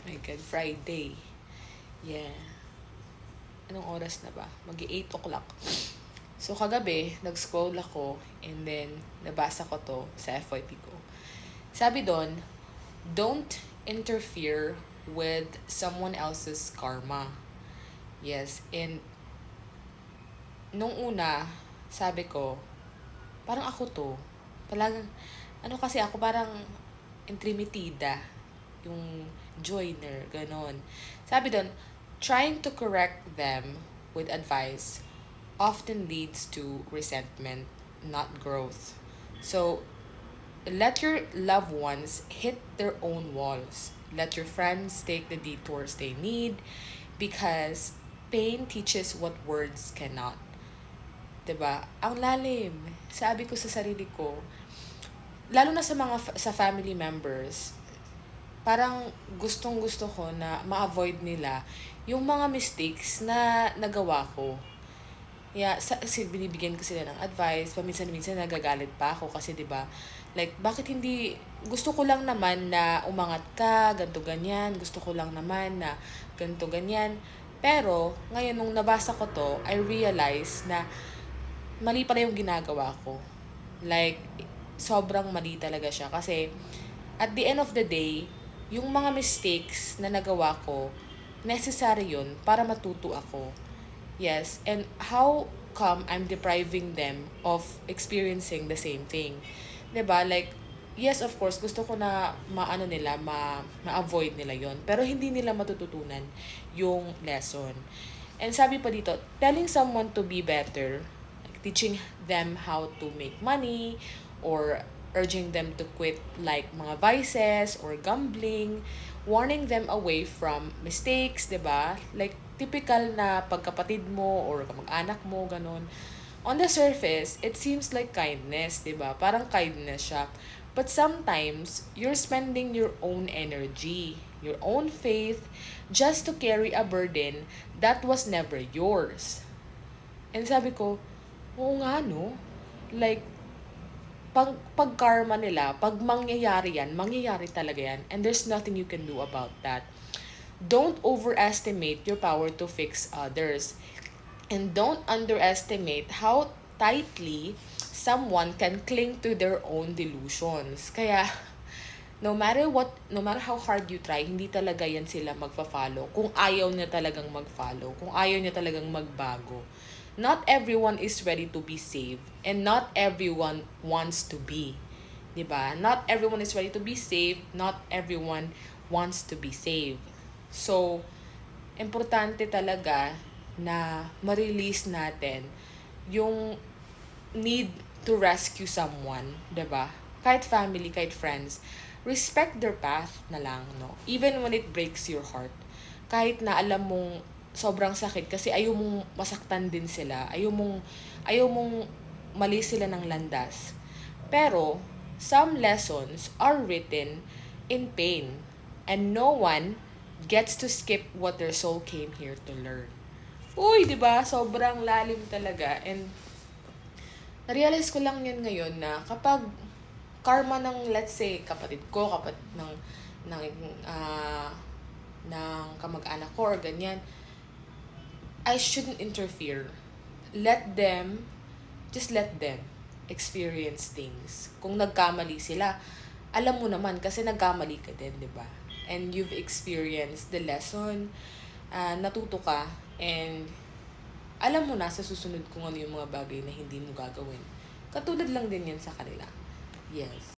My God, Friday. Yeah. Anong oras na ba? Mag-8 o'clock. So, kagabi, nag-scroll ako and then nabasa ko to sa FYP ko. Sabi doon, don't interfere with someone else's karma. Yes, and nung una, sabi ko, parang ako to. Talagang, ano kasi ako, parang intrimitida. Yung joiner, ganon. Sabi doon, trying to correct them with advice often leads to resentment, not growth. So, let your loved ones hit their own walls. Let your friends take the detours they need because pain teaches what words cannot. 'Di ba? Ang lalim. Sabi ko sa sarili ko, lalo na sa sa family members, parang gustong-gusto ko na ma-avoid nila yung mga mistakes na nagawa ko. Yeah, kasi binibigyan ko sila ng advice, paminsan-minsan nagagalit pa ako kasi 'di ba? Like bakit hindi gusto ko lang naman na umangat ka, ganto ganyan, gusto ko lang naman na ganto ganyan. Pero ngayon nung nabasa ko to, I realized na mali pala yung ginagawa ko. Like sobrang mali talaga siya kasi at the end of the day, yung mga mistakes na nagawa ko, necessary yun para matuto ako. Yes, and how come I'm depriving them of experiencing the same thing? 'Di ba? Like, yes, of course, gusto ko na maano nila, ma-avoid nila yon. Pero hindi nila matututunan yung lesson. And sabi pa dito, telling someone to be better, like teaching them how to make money, or urging them to quit like mga vices or gambling, warning them away from mistakes, 'di ba? Like typical na pagkapatid mo or kamag-anak mo ganun. On the surface, it seems like kindness, 'di ba? Parang kindness siya. But sometimes you're spending your own energy, your own faith just to carry a burden that was never yours. And sabi ko, oo nga no. Like pag karma nila, pag mangyayari yan, mangyayari talaga yan. And there's nothing you can do about that. Don't overestimate your power to fix others. And don't underestimate how tightly someone can cling to their own delusions. Kaya, no matter how hard you try, hindi talaga yan sila magfa-follow. Kung ayaw niya talagang mag-follow, kung ayaw niya talagang magbago. Not everyone is ready to be saved, and not everyone wants to be. 'Di ba? Not everyone is ready to be saved, not everyone wants to be saved. So, importante talaga na ma-release natin yung need to rescue someone, 'di ba? Kahit family, kahit friends, respect their path na lang, no? Even when it breaks your heart. Kahit na alam mong sobrang sakit kasi ayaw mong masaktan din sila, ayaw mong mali sila ng landas. Pero some lessons are written in pain, and no one gets to skip what their soul came here to learn. Uy, 'di ba? Sobrang lalim talaga. And na-realize ko lang yun ngayon na kapag karma ng, let's say, kapatid ko, ng ah ng kamag-anak ko or ganyan, I shouldn't interfere. Just let them experience things. Kung nagkamali sila, alam mo naman kasi nagkamali ka din, 'di ba? And you've experienced the lesson, natuto ka, and alam mo na sa susunod kung ano yung mga bagay na hindi mo gagawin. Katulad lang din yan sa kanila. Yes.